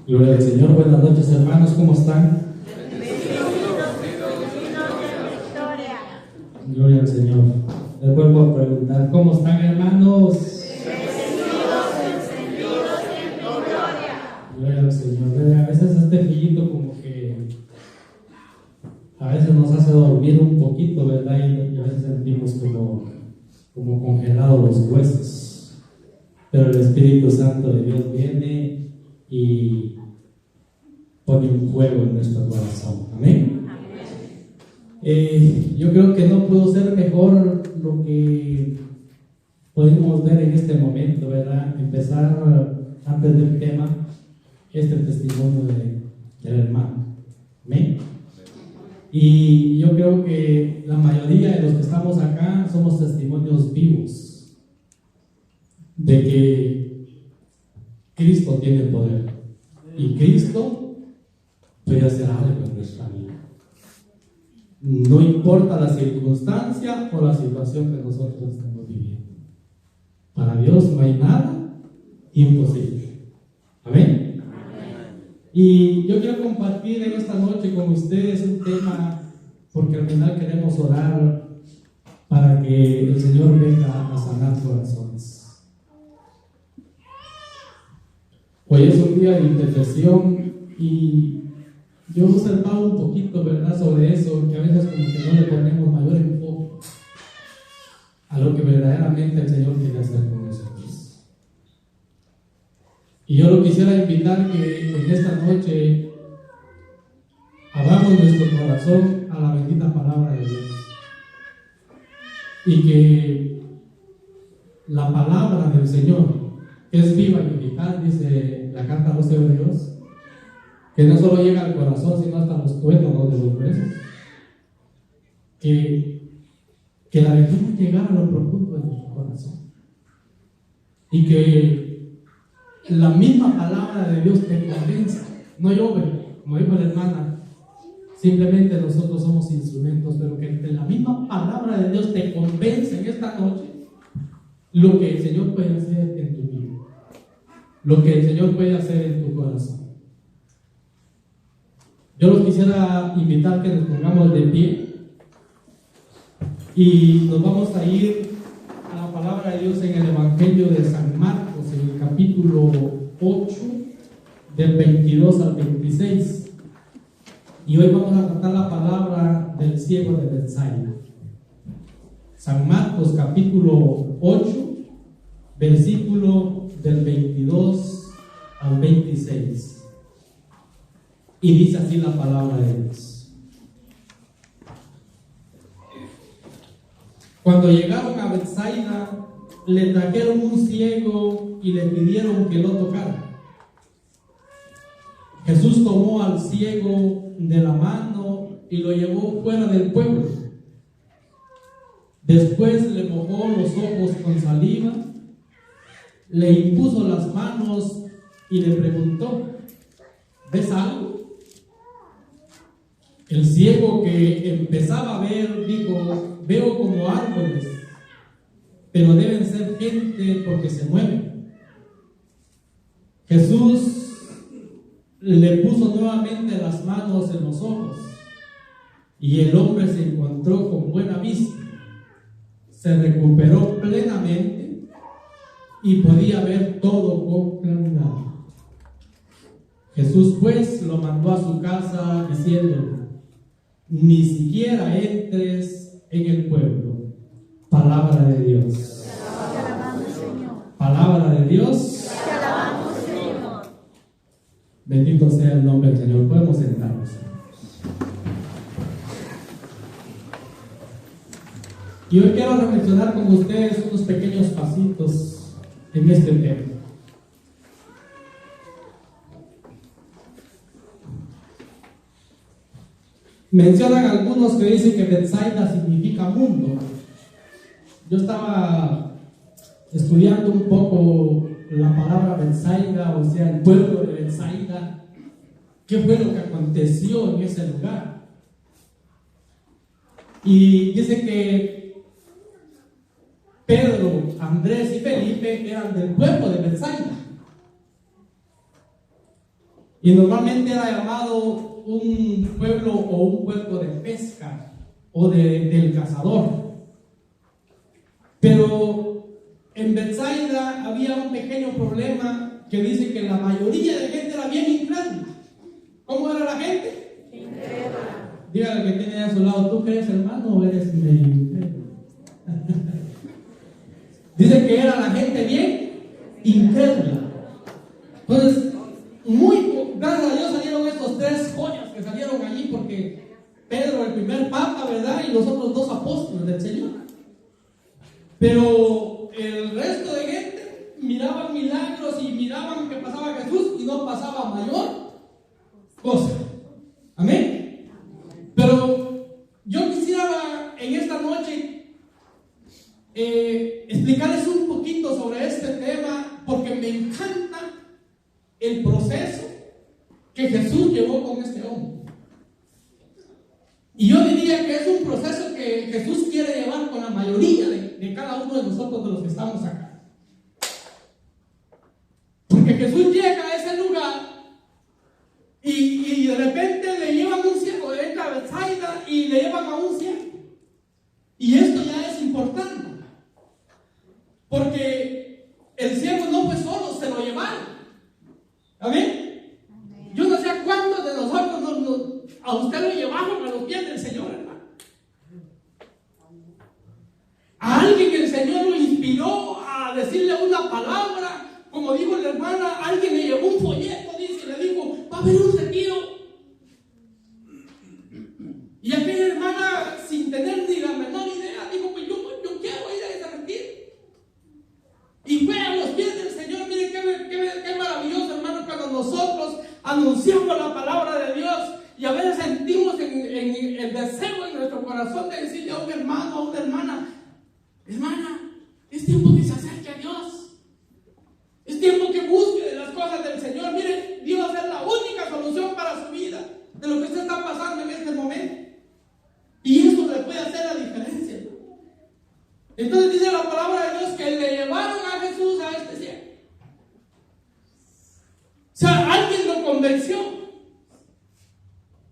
Gloria al Señor. Buenas noches, hermanos, ¿cómo están? Gloria al Señor. Les vuelvo a preguntar, ¿cómo están, hermanos? Gloria al Señor. A veces este frillito como que a veces nos hace dormir un poquito, ¿verdad? Y a veces sentimos como congelados los huesos. Pero el Espíritu Santo de Dios viene y pone un fuego en nuestro corazón. Amén. Yo creo que no pudo ser mejor lo que podemos ver en este momento, ¿verdad? Empezar antes del tema, este testimonio del hermano. Amén. Y yo creo que la mayoría de los que estamos acá somos testimonios vivos de que Cristo tiene poder y Cristo puede hacer algo en nuestra vida. No importa la circunstancia o la situación que nosotros estamos viviendo. Para Dios no hay nada imposible. Amén. Y yo quiero compartir en esta noche con ustedes un tema, porque al final queremos orar para que el Señor venga a sanar corazones. Hoy es un día de intercesión y yo he observado un poquito, ¿verdad?, sobre eso, que a veces como que no le ponemos mayor enfoque a lo que verdaderamente el Señor quiere hacer con nosotros. Y yo lo quisiera invitar que en esta noche abramos nuestro corazón a la bendita palabra de Dios y que la palabra del Señor, que es viva y eficaz, dice la carta a los Hebreos, que no solo llega al corazón, sino hasta los tuétanos de los huesos, que la dejemos llegar a lo profundo de nuestro corazón y que la misma palabra de Dios te convenza, no llore, como dijo la hermana, simplemente nosotros somos instrumentos, pero que la misma palabra de Dios te convence en esta noche lo que el Señor puede hacer en tu vida, lo que el Señor puede hacer en tu corazón. Yo los quisiera invitar que nos pongamos de pie y nos vamos a ir a la palabra de Dios en el Evangelio de San Marcos, en el capítulo 8, del 22 al 26. Y hoy vamos a tratar la palabra del ciego de Betsaida. San Marcos, capítulo 8, versículo del 22 al 26. Y dice así la palabra de Dios. Cuando llegaron a Betsaida, le trajeron un ciego y le pidieron que lo tocara. Jesús tomó al ciego de la mano y lo llevó fuera del pueblo. Después le mojó los ojos con saliva, le impuso las manos y le preguntó: ¿ves algo? El ciego, que empezaba a ver, dijo: veo como árboles, pero deben ser gente porque se mueven. Jesús le puso nuevamente las manos en los ojos y el hombre se encontró con buena vista, se recuperó plenamente y podía ver todo con claridad. Jesús pues lo mandó a su casa diciéndole: ni siquiera entres en el pueblo. Palabra de Dios. Te alabamos, Señor. Palabra de Dios. Te alabamos, Señor. Bendito sea el nombre del Señor. Podemos sentarnos. Y hoy quiero reflexionar con ustedes unos pequeños pasitos en este tema. Mencionan algunos que dicen que Betsaida significa mundo. Yo estaba estudiando un poco la palabra Betsaida, o sea, el pueblo de Betsaida. ¿Qué fue lo que aconteció en ese lugar? Y dice que Pedro, Andrés y Felipe eran del pueblo de Betsaida. Y normalmente era llamado un pueblo o un puerto de pesca o del cazador. Pero en Betsaida había un pequeño problema que dice que la mayoría de gente era bien incrédula. ¿Cómo era la gente? Incrédula. Dígale que tiene a su lado, ¿tú crees, hermano, o eres medio incrédulo? Dice que era la gente bien incrédula. Entonces, gracias a Dios salieron estos 3 joyas que salieron allí, porque Pedro, el primer papa, ¿verdad? Y los otros 2 apóstoles del Señor. Pero el resto de gente miraban milagros y miraban que pasaba Jesús y no pasaba mayor cosa. Amén. Pero yo quisiera en esta noche explicarles un poquito sobre este tema, porque me encanta el proceso que Jesús llevó con este hombre. Y yo diría que es un proceso que Jesús quiere llevar con la mayoría de cada uno de nosotros, de los que estamos acá. Porque Jesús llega a ese lugar y de repente le llevan un ciego, entra a Betsaida y le llevan a un ciego. Y esto ya es importante, porque el ciego no fue solo, se lo llevaron. ¿Amén? Yo no sé a cuántos de nosotros a usted lo llevaron a los pies del Señor, hermano. A alguien que el Señor lo inspiró a decirle una palabra, como dijo la hermana, alguien le llevó un folleto, dice, y le dijo, va a haber un retiro. Y aquella hermana, sin tener ni la menor idea, dijo, pues yo quiero ir a ese retiro. Y fue a los pies del Señor. Miren qué maravilloso, hermano, cuando nosotros anunciamos la palabra de Dios y a veces sentimos en el deseo en nuestro corazón de decirle a un hermano, a una hermana, es tiempo que se acerque a Dios, es tiempo que busque de las cosas del Señor. Miren, Dios es la única solución para su vida, de lo que usted está pasando en este momento, y eso le puede hacer la diferencia. Entonces dice la palabra de Dios que le llevaron a Jesús a este ciego. O sea, alguien lo convenció.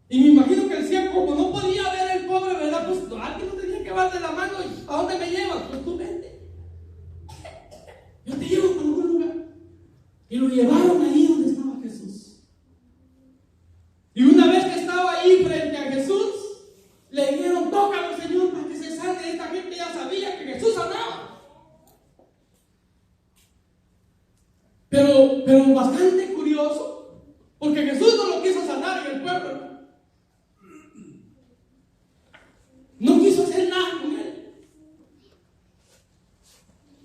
Y me imagino que el ciego, como no podía ver el pobre, ¿verdad? Pues alguien lo tenía que llevar de la mano. ¿Y a dónde me llevas? Pues tú vente. Yo te llevo a algún lugar. Y lo llevaron ahí donde estaba Jesús. Y una vez que estaba ahí frente a Jesús, le dijeron, tócalo, Señor, para que se sane. Esta gente ya sabía que Jesús sanaba. Pero bastante curioso, porque Jesús no lo quiso sanar en el pueblo. No quiso hacer nada con él,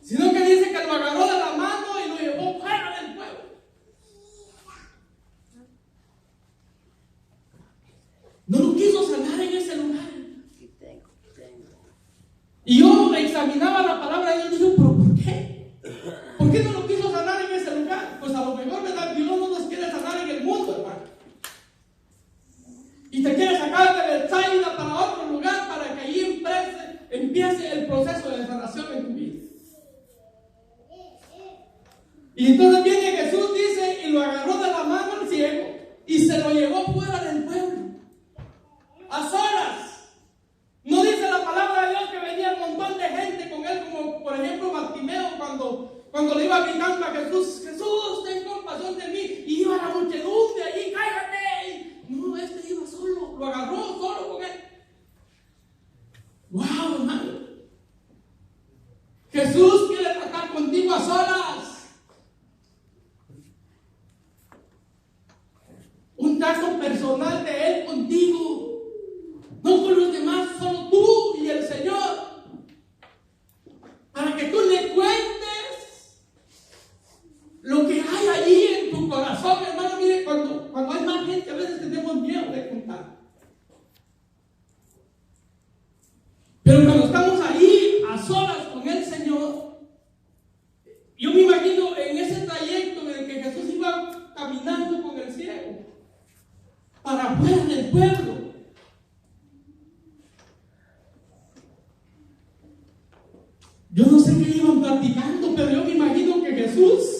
sino que dice que lo agarró de la mano y lo llevó fuera del pueblo. No lo quiso sanar en ese lugar. Y yo examinaba la palabra de Dios y digo, ¿pero por qué? ¿Por qué no lo quiso sanar en ese lugar? Pues a lo mejor, ¿verdad? Dios no nos quiere sanar en el mundo, hermano. Y te quiere sacar de Betsaida para otro lugar, para que allí empiece el proceso de sanación en tu vida. Y entonces viene Jesús, dice, y lo agarró de la mano al ciego y se lo llevó fuera del pueblo, a solas. No dice la palabra de Dios que venía un montón de gente con él, como por ejemplo Bartimeo cuando le iba gritando a Jesús, Jesús, ten compasión de mí, y iba la muchedumbre allí, cállate. No, este iba solo, lo agarró solo con él. ¡Wow, hermano! Jesús quiere tratar contigo a solas. Un trato personal de Él contigo, no con los demás, solo tú y el Señor, para que tú le cuentes lo que hay allí en tu corazón, hermano. Mire, cuando hay más gente, a veces tenemos miedo de contar. Pero cuando estamos ahí a solas con el Señor, yo me imagino en ese trayecto en el que Jesús iba caminando con el ciego para afuera del pueblo. Yo no sé qué iban platicando, pero yo me imagino que Jesús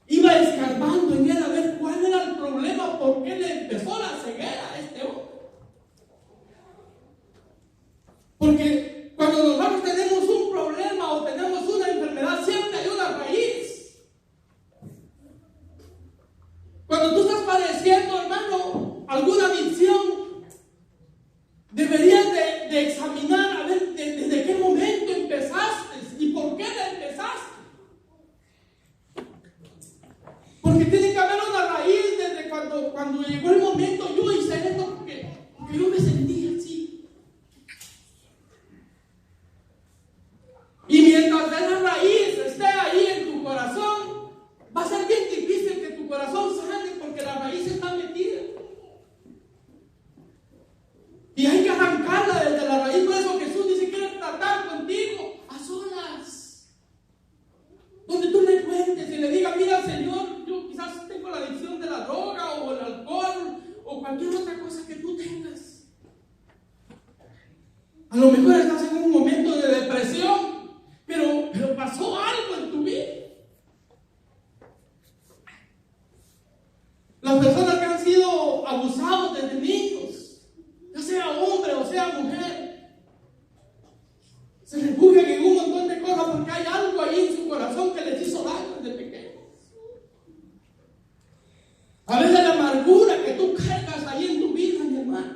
iba escarbando en él a ver cuál era el problema yo me sentí así. Y mientras esa raíz esté ahí en tu corazón, va a ser bien difícil que tu corazón sane porque la raíz está metida. Y hay que arrancarla desde la raíz. Por eso Jesús dice: quiere tratar contigo a solas. Donde tú le cuentes y le digas: mira, Señor, yo quizás tengo la adicción de la droga o el alcohol o cualquier otra cosa que tú tengas. A lo mejor estás en un momento de depresión, pero pasó algo en tu vida. Las personas que han sido abusados desde niños, ya sea hombre o sea mujer, se refugian en un montón de cosas porque hay algo ahí en su corazón que les hizo daño desde pequeños. A veces la amargura que tú cargas ahí en tu vida, mi hermano.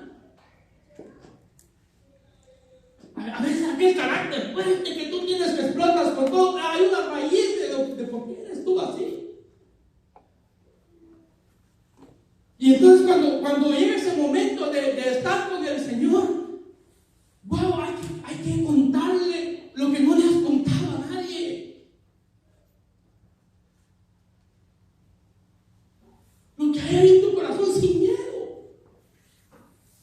A veces aquel carácter fuerte que tú tienes, que explotas con todo, hay una raíz de por qué eres tú así. Y entonces cuando llega ese momento de estar con el Señor, wow, hay que contarle lo que no le has contado a nadie. Lo que hay ahí en tu corazón sin miedo.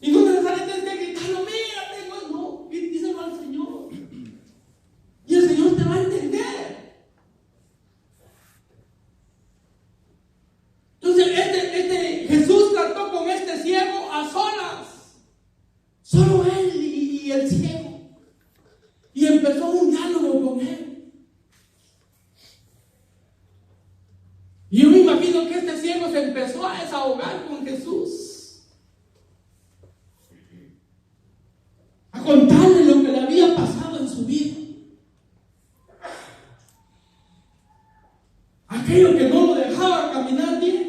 Y no necesariamente tienes que gritarlo: mira, no, díselo al Señor. Y el Señor te va a entender. Entonces, Jesús trató con este ciego a solas. Solo él y el ciego. Y empezó un diálogo con él. Y yo me imagino que este ciego se empezó a desahogar con Jesús. A contarle lo que le había pasado en su vida. Aquello que no lo dejaba caminar bien.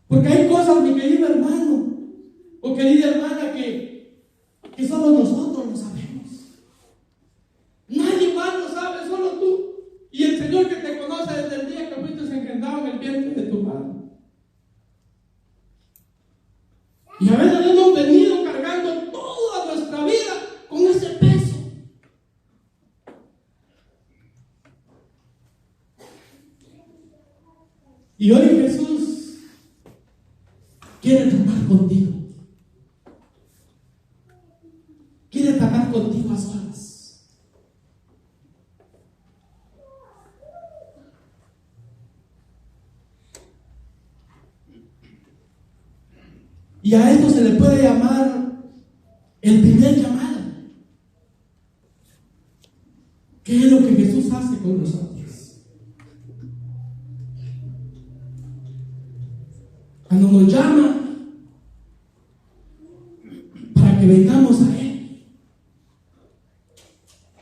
Porque hay cosas, mi querido hermano o querida hermana, que solo nosotros lo sabemos. Nadie más lo sabe, solo tú. Y el Señor, que te conoce desde el día que fuiste engendrado en el vientre de tu madre. Y a veces hemos venido cargando toda nuestra vida con ese peso. Y hoy Jesús quiere tratar contigo. Quiere tratar contigo a solas. Y a esto se le puede llamar el primer llamado. ¿Qué es lo que Jesús hace con nosotros? Cuando nos llama para que vengamos a Él.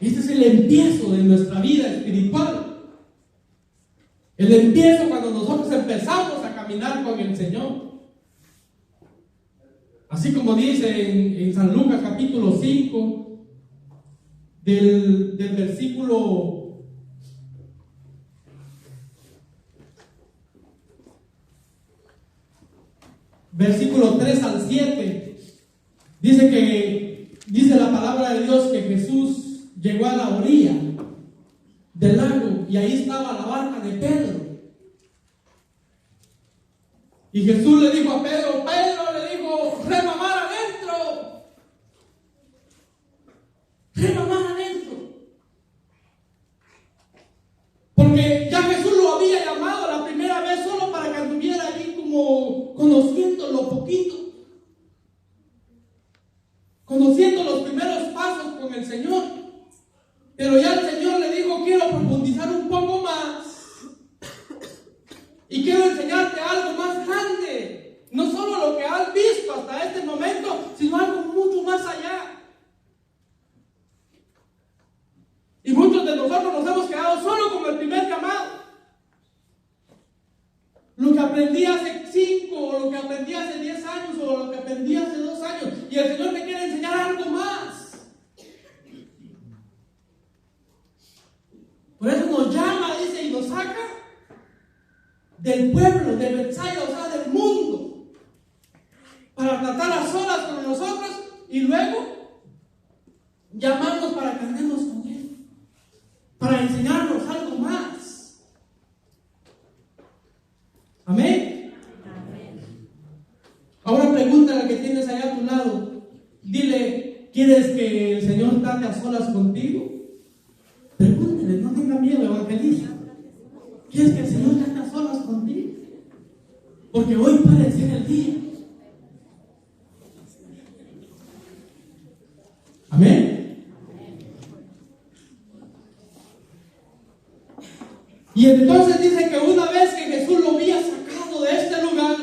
Este es el empiezo de nuestra vida espiritual. El empiezo cuando nosotros empezamos a caminar con el Señor. Así como dice en San Lucas capítulo 5, del versículo 3 al 7, dice la palabra de Dios que Jesús llegó a la orilla del lago y ahí estaba la barca de Pedro. Y Jesús le dijo a Pedro, le dijo: rema mar adentro. Rema mar adentro. Porque ya Jesús lo había llamado la primera vez solo para que anduviera allí como conociendo lo poquito. Conociendo los primeros pasos con el Señor. Pero ya el Señor le dijo: quiero profundizar un poco más. Y quiero enseñarte algo más grande. No solo lo que has visto hasta este momento, sino algo mucho más allá. Y muchos de nosotros nos hemos quedado solo con el primer llamado. Lo que aprendí hace 5, o lo que aprendí hace 10 años, o lo que aprendí hace 2 años. Y el Señor me quiere enseñar algo más. Por eso nos llama, dice, y nos saca del pueblo, de Betsaida, o sea, del mundo. para tratar a solas con nosotros y luego llamarnos para que andemos con Él, para enseñarnos algo más. Amén. Ahora pregúntale al que tienes allá a tu lado. Dile, ¿quieres que el Señor trate a solas contigo? Pregúntale, no tenga miedo, evangeliza. ¿Quieres que el Señor trate a solas contigo? Porque hoy puede ser el día. Amén. Y entonces dice que una vez que Jesús lo había sacado de este lugar,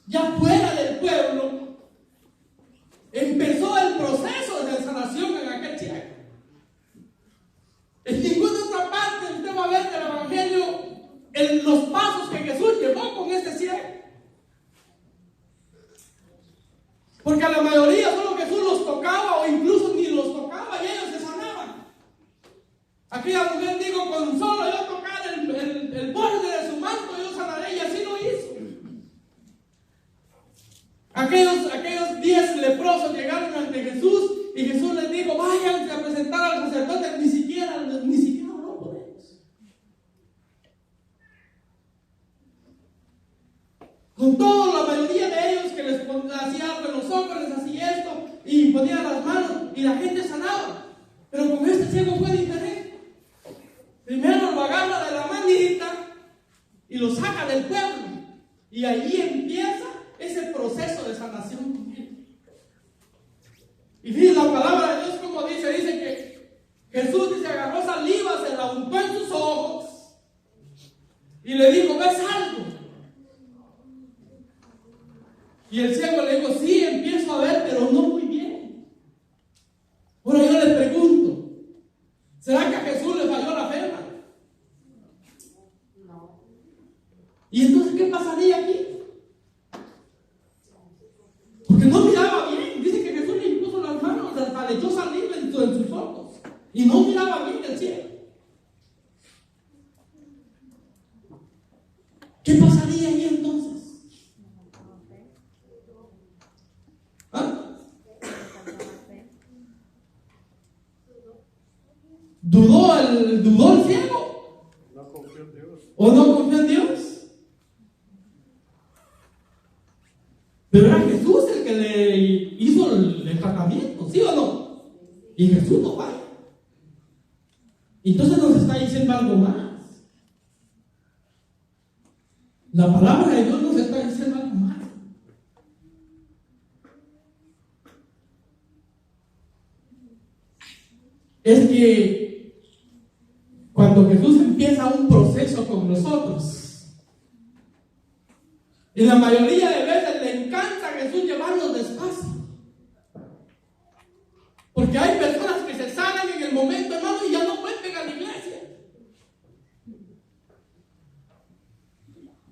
ya fuera del pueblo, empezó el proceso de sanación en aquel ciego. En ninguna otra parte usted va a ver del Evangelio en los pasos que Jesús llevó con este ciego. Porque a la mayoría solo Jesús los tocaba o incluso ni los tocaba y ellos se sanaban. Aquella mujer dijo, con solo yo tocar el borde de su manto yo sanaré, y así lo hizo. Aquellos 10 leprosos llegaron ante Jesús y Jesús les dijo, váyanse a presentar al sacerdote, ni siquiera oró por ellos. Con todo, la mayoría de ellos que les hacía algo en los ojos, les hacía esto y ponía las manos y la gente sanaba. Pero con este ciego fue diferente. Primero lo agarra de la manita y lo saca del pueblo. Y ahí empieza ese proceso de sanación con él. Y fíjense la palabra de Dios como dice que Jesús dice, agarró saliva, se la untó en sus ojos y le dijo, ¿ves algo? Y el ciego le dijo, sí, empiezo a ver, pero no muy bien. Ahora yo le pregunto, ¿será que a Jesús le falló la fe? No. ¿Y entonces qué pasaría aquí? Porque no miraba bien. Dice que Jesús le impuso las manos, hasta le echó saliva en sus ojos. Y no miraba bien el cielo. ¿Qué pasaría ahí entonces? ¿Ah? ¿Dudó el ciego? No confió en Dios. ¿O no confió en Dios? Pero era Jesús el que le hizo el tratamiento, ¿sí o no? Y Jesús no falla. Entonces nos está diciendo algo más. La palabra de Dios nos está diciendo algo más. Es que cuando Jesús empieza un proceso con nosotros, y la mayoría de veces le encanta a Jesús llevarnos despacio. Porque hay personas que se sanan en el momento, hermano, y ya no vuelven a la iglesia.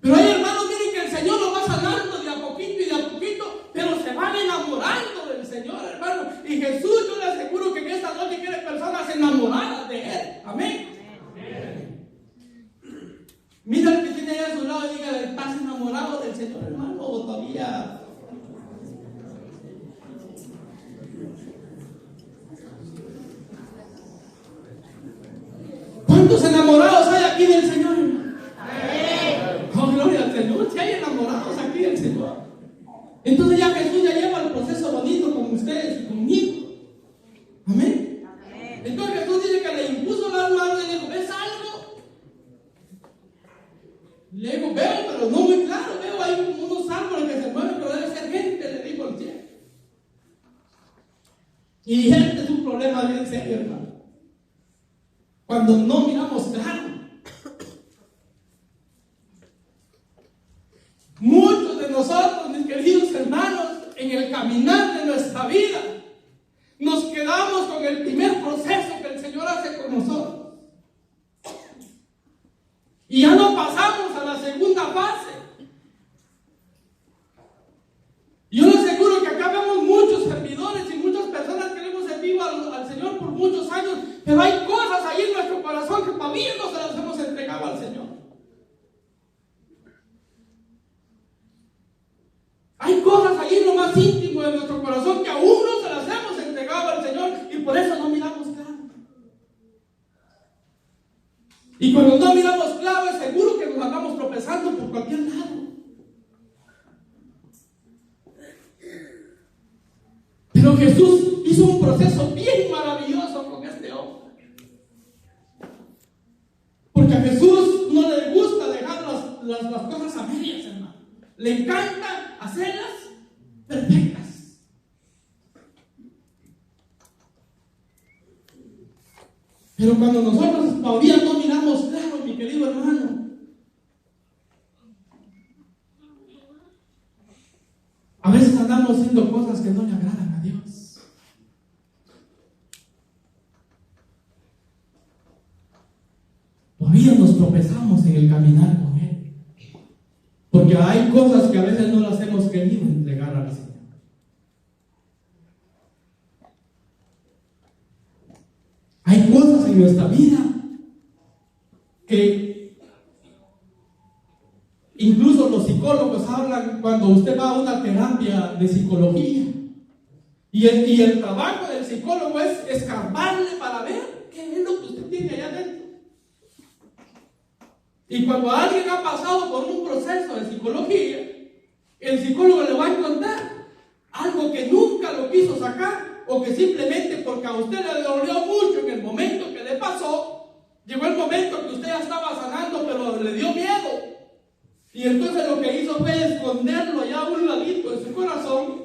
Pero hay hermanos, miren que el Señor los va sanando de a poquito, pero se van enamorando del Señor, hermano. Y Jesús, yo le aseguro que en esta noche quiere personas enamoradas de Él. Amén. Mira al que tiene ahí a su lado y diga, ¿estás enamorado del Señor, hermano? ¿O todavía? ¿Cuántos enamorados hay aquí del Señor, hermano? Oh, gloria al Señor. Si hay enamorados aquí del Señor. Entonces ya Jesús ya lleva el proceso bonito con ustedes y conmigo. Amén. Entonces Jesús dice que le impuso las manos y le dijo, ¿ves algo? Le digo, veo, pero no muy claro. Veo ahí unos árboles que se mueven, pero debe ser gente, le dijo el cielo. Y gente es un problema bien serio, hermano. Cuando no miramos claro. Muchos de nosotros, mis queridos hermanos, en el caminar de nuestra vida, nos quedamos con el primer proceso que el Señor hace con nosotros. Y ya no pasamos a la segunda fase. Yo les aseguro que acá vemos muchos servidores y muchas personas que le hemos servido al Señor por muchos años, pero hay cosas ahí en nuestro corazón que todavía no se las hemos entregado al Señor. Hay cosas ahí más íntimo de nuestro corazón que aún no se las hemos entregado al Señor y por eso no miramos claro. Y cuando no miramos claro es seguro que nos andamos tropezando por cualquier lado. Pero Jesús hizo un proceso bien maravilloso con este hombre. Porque a Jesús no le gusta dejar las cosas a medias, hermano. Le encanta hacerlas perfectas. Pero cuando nosotros todavía no miramos claro, mi querido hermano, a veces andamos haciendo cosas que no le agradan a Dios. Todavía nos tropezamos en el caminar con Él. Porque hay cosas que a veces no las hemos querido entregar al Señor. Hay cosas en nuestra vida que incluso los psicólogos hablan cuando usted va a una terapia de psicología. Y el trabajo del psicólogo es escarbarle para ver qué es lo que usted tiene allá adentro. Y cuando alguien ha pasado por un proceso de psicología, el psicólogo le va a encontrar algo que nunca lo quiso sacar, o que simplemente porque a usted le dolió mucho en el momento que le pasó, llegó el momento que usted ya estaba sanando, pero le dio miedo. Y entonces lo que hizo fue esconderlo allá a un ladito de su corazón,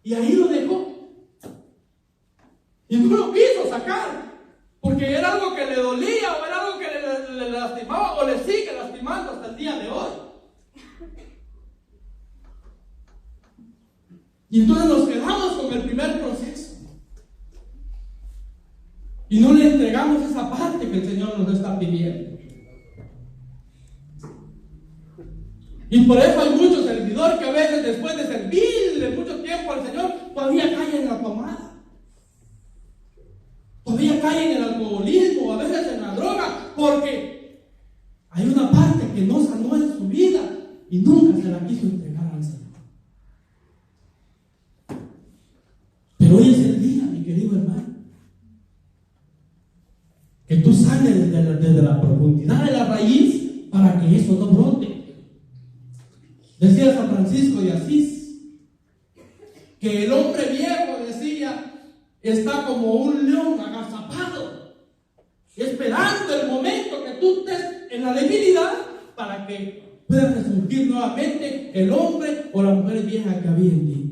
y ahí lo dejó. Y no lo quiso sacar, porque era algo que le dolía, o era algo que le lastimaba, o le sigue lastimando hasta el día de hoy. Y entonces nos quedamos con el primer proceso. Y no le entregamos esa parte que el Señor nos está pidiendo. Y por eso hay muchos servidores que a veces después de servirle mucho tiempo al Señor, todavía caen en la tomada. Todavía caen en el alcoholismo, a veces en la droga, porque hay una parte que no sanó en su vida y nunca se la quiso entregar al Señor. Pero hoy es el día, mi querido hermano, que tú sales desde la profundidad de la raíz para que eso no brote. Decía San Francisco de Asís que el hombre viejo, decía, está como un león agazapado, esperando el momento que tú estés en la debilidad para que pueda resurgir nuevamente el hombre o la mujer vieja que había en ti.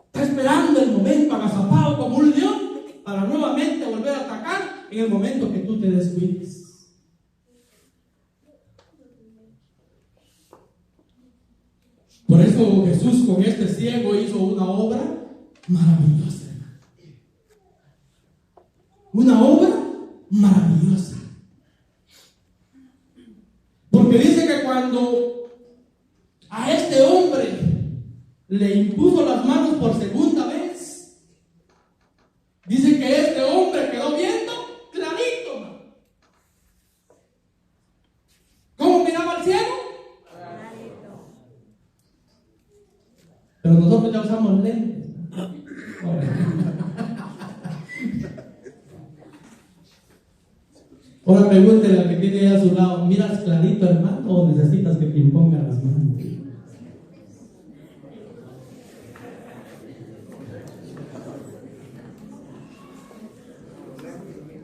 Está esperando el momento agazapado como un león para nuevamente volver a atacar en el momento que tú te descuides. Por eso Jesús con este ciego hizo una obra maravillosa. Una obra maravillosa. Porque dice que cuando a este hombre le impuso las manos por segunda vez, dice que este hombre quedó viendo clarito. ¿Cómo miraba al ciego? Pero nosotros ya usamos lentes. Ahora pregúntele al que tiene ahí a su lado, ¿miras clarito, hermano, o necesitas que te impongan las manos?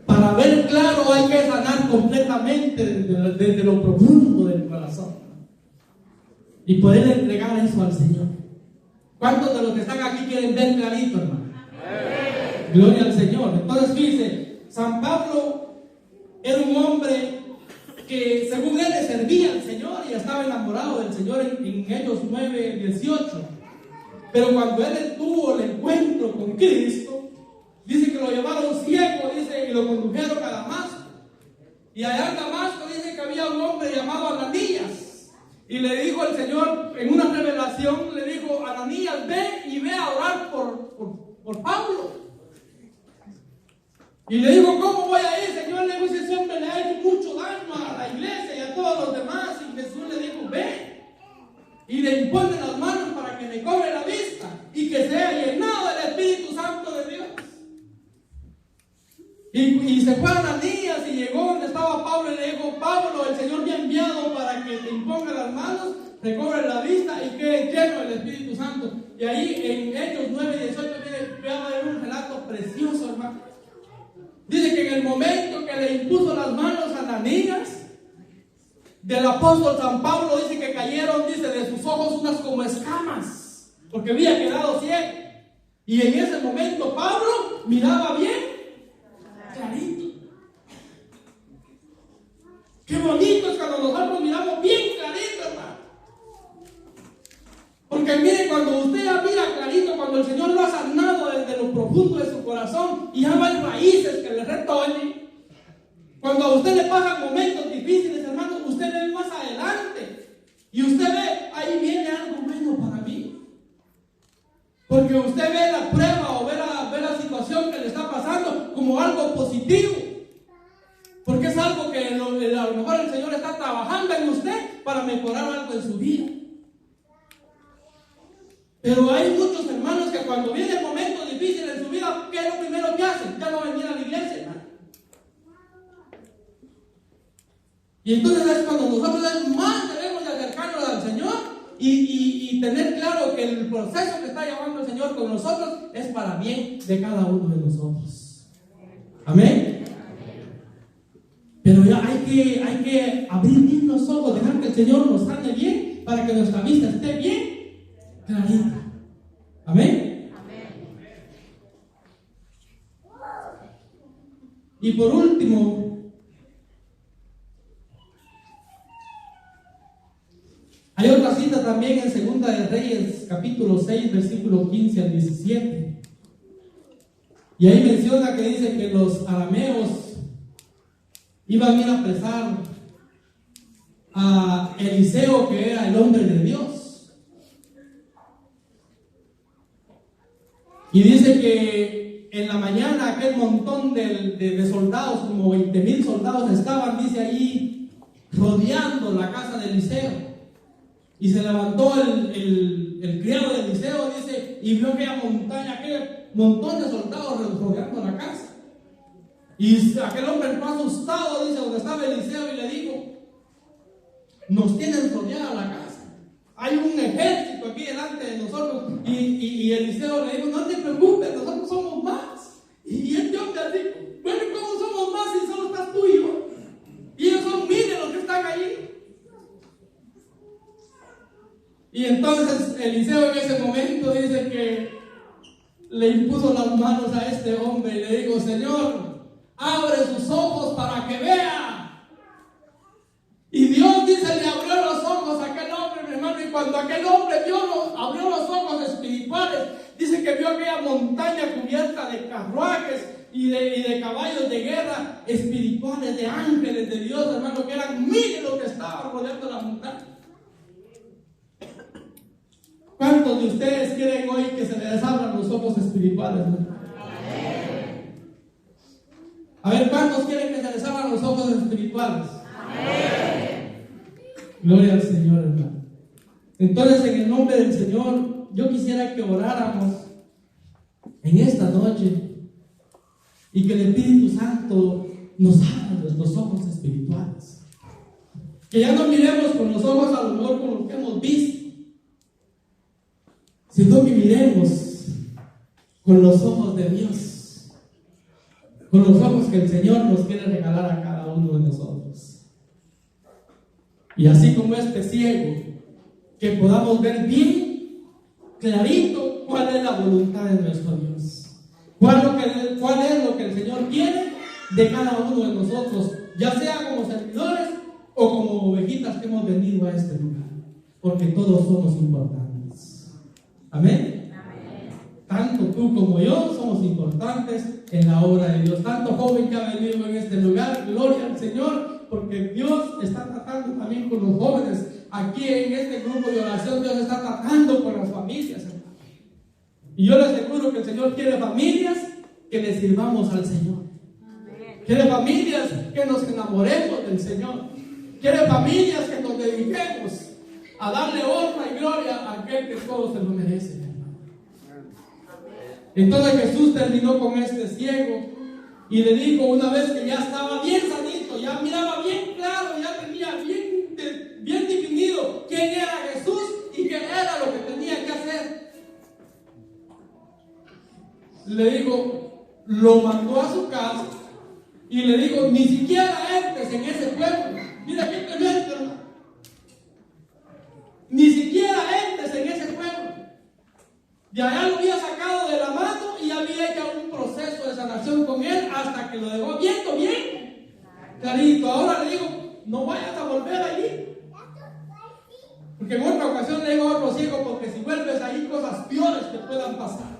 Para ver claro hay que sanar completamente desde lo profundo del corazón y poder entregar eso al Señor. ¿Cuántos de los que están aquí quieren ver clarito, hermano? Gloria al Señor. Entonces fíjense, San Pablo era un hombre que según él le servía al Señor y estaba enamorado del Señor en Hechos 9:18. Pero cuando él tuvo el encuentro con Cristo, dice que lo llevaron ciego, dice, y lo condujeron a Damasco. Y allá en Damasco dice que había un hombre llamado Ananías. Y le dijo el Señor, en una revelación, le dijo, Ananías, ve a orar por Pablo. Y le dijo, ¿cómo voy a ir, Señor? Le dijo, ese hombre le ha hecho mucho daño a la iglesia y a todos los demás. Y Jesús le dijo, ve. se fue a Ananías y llegó donde estaba Pablo y le dijo: Pablo, el Señor me ha enviado para que te imponga las manos, recobre la vista y quede lleno del Espíritu Santo. Y ahí en Hechos 9:18 voy a ver un relato precioso, hermano. Dice que en el momento que le impuso las manos a Ananías, del apóstol San Pablo, dice que cayeron, dice, de sus ojos unas como escamas, porque había quedado ciego. Y en ese momento Pablo miraba bien clarito. Qué bonito es cuando nosotros miramos bien clarito, hermano. Porque mire, cuando usted ya mira clarito, cuando el Señor lo ha sanado desde lo profundo de su corazón y ya no hay raíces que le retoñen, cuando a usted le pasan momentos difíciles, hermano, usted ve más adelante y usted ve, ahí viene algo bueno para mí. Porque usted ve la prueba o ve la situación que le está pasando como algo positivo. Porque es algo que a lo mejor el Señor está trabajando en usted para mejorar algo en su vida. Pero hay muchos hermanos que cuando viene momentos difíciles en su vida, ¿qué es lo primero que hacen? Ya no venir a la iglesia, hermano. Y entonces es cuando nosotros más debemos de acercarnos al Señor y tener claro que el proceso que está llevando el Señor con nosotros es para bien de cada uno de nosotros. Amén. Pero ya hay que abrir bien los ojos, dejar que el Señor nos sane bien para que nuestra vista esté bien clarita. Amén. Y por último, hay otra cita también en Segunda de Reyes, capítulo 6, versículo 15 al 17. Y ahí menciona que dice que los arameos iban a ir a apresar a Eliseo, que era el hombre de Dios. Y dice que en la mañana aquel montón de soldados, como 20,000 soldados estaban, dice ahí, rodeando la casa de Eliseo. Y se levantó el criado de Eliseo, dice, y vio aquella montaña, aquel montón de soldados rodeando la casa. Y aquel hombre entró asustado, dice, donde estaba Eliseo, y le dijo: nos tienen rodeada la casa, hay un ejército aquí delante de nosotros. Y Eliseo le dijo: no te preocupes, nosotros somos más. Y este hombre dijo: bueno, ¿cómo somos más si solo estás tú y yo? Y ellos son miles los que están ahí. Y entonces Eliseo en ese momento dice que le impuso las manos a este hombre y le dijo: Señor, abre sus ojos para que vea. Y Dios, dice, le abrió los ojos a aquel hombre, mi hermano. Y cuando aquel hombre abrió los ojos espirituales, dice que vio aquella montaña cubierta de carruajes y de caballos de guerra espirituales, de ángeles de Dios, hermano, que eran miles los que estaban rodeando la montaña. ¿Cuántos de ustedes quieren hoy que se les abran los ojos espirituales? A ver, ¿cuántos quieren que se les abran los ojos espirituales? Amén. Gloria al Señor, hermano. Entonces, en el nombre del Señor, yo quisiera que oráramos en esta noche y que el Espíritu Santo nos abra los ojos espirituales. Que ya no miremos con los ojos a lo mejor con lo que hemos visto, sino que miremos con los ojos de Dios, con los ojos que el Señor nos quiere regalar a cada uno de nosotros. Y así como este ciego, que podamos ver bien clarito cuál es la voluntad de nuestro Dios, cuál es lo que el Señor quiere de cada uno de nosotros, ya sea como servidores o como ovejitas que hemos venido a este lugar, porque todos somos importantes. Amén. Tanto tú como yo somos importantes en la obra de Dios. Tanto joven que ha venido en este lugar, gloria al Señor, porque Dios está tratando también con los jóvenes. Aquí en este grupo de oración, Dios está tratando con las familias. Y yo les aseguro que el Señor quiere familias que le sirvamos al Señor. Quiere familias que nos enamoremos del Señor. Quiere familias que nos dediquemos a darle honra y gloria a aquel que todo se lo merece. Entonces Jesús terminó con este ciego Y le dijo una vez que ya estaba bien sanito, ya miraba bien claro, ya tenía bien definido quién era Jesús y qué era lo que tenía que hacer. Le dijo, lo mandó a su casa y le dijo, ni siquiera entres en ese pueblo. Mira qué tremendo, hermano. Ni siquiera entres en ese pueblo. De allá lo había sacado de la mano y había hecho un proceso de sanación con él hasta que lo dejó viendo bien clarito. Ahora le digo, no vayas a volver allí. Porque en otra ocasión le digo a otro ciego, porque si vuelves ahí cosas peores te puedan pasar.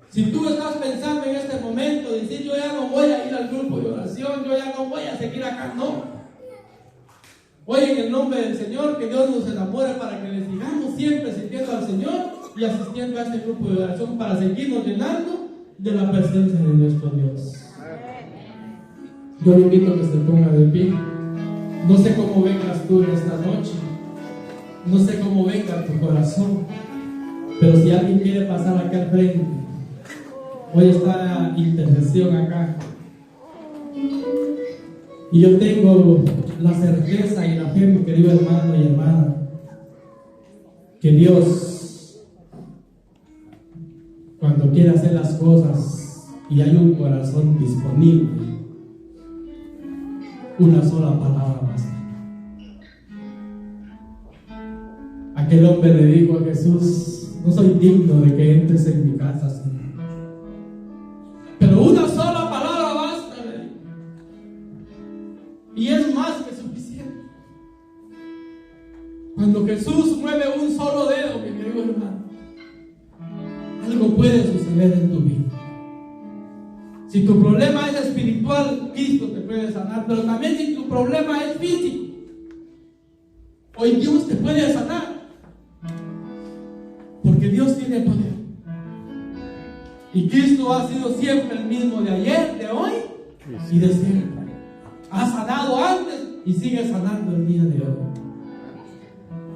Si tú estás pensando en este momento, decir yo ya no voy a ir al grupo de oración, yo ya no voy a seguir acá, no. Hoy en el nombre del Señor, que Dios nos enamore para que le sigamos siempre sirviendo al Señor y asistiendo a este grupo de oración para seguirnos llenando de la presencia de nuestro Dios. Yo le invito a que se ponga de pie. No sé cómo vengas tú esta noche, no sé cómo venga tu corazón, pero si alguien quiere pasar acá al frente, hoy está intercesión acá. Y yo tengo la certeza y la fe, mi querido hermano y hermana, que Dios, cuando quiere hacer las cosas y hay un corazón disponible, una sola palabra basta. Aquel hombre le dijo a Jesús, no soy digno de que entres en mi casa, Señor, pero una sola palabra basta, le dijo. Y es más que suficiente. Cuando Jesús mueve un solo dedo, mi querido hermano, algo puede suceder en tu vida. Si tu problema es espiritual, Cristo te puede sanar, pero también si tu problema es físico, hoy Dios te puede sanar, porque Dios tiene poder. Y Cristo ha sido siempre el mismo de ayer, de hoy y de siempre. Ha sanado antes y sigue sanando el día de hoy.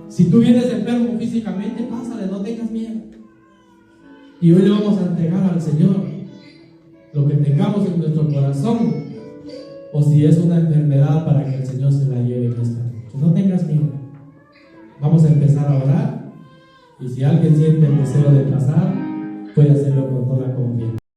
Si tú vienes enfermo físicamente, pásale, no tengas miedo. Y hoy le vamos a entregar al Señor lo que tengamos en nuestro corazón, o si es una enfermedad, para que el Señor se la lleve en esta noche. No tengas miedo. Vamos a empezar a orar, y si alguien siente el deseo de pasar, puede hacerlo con toda confianza.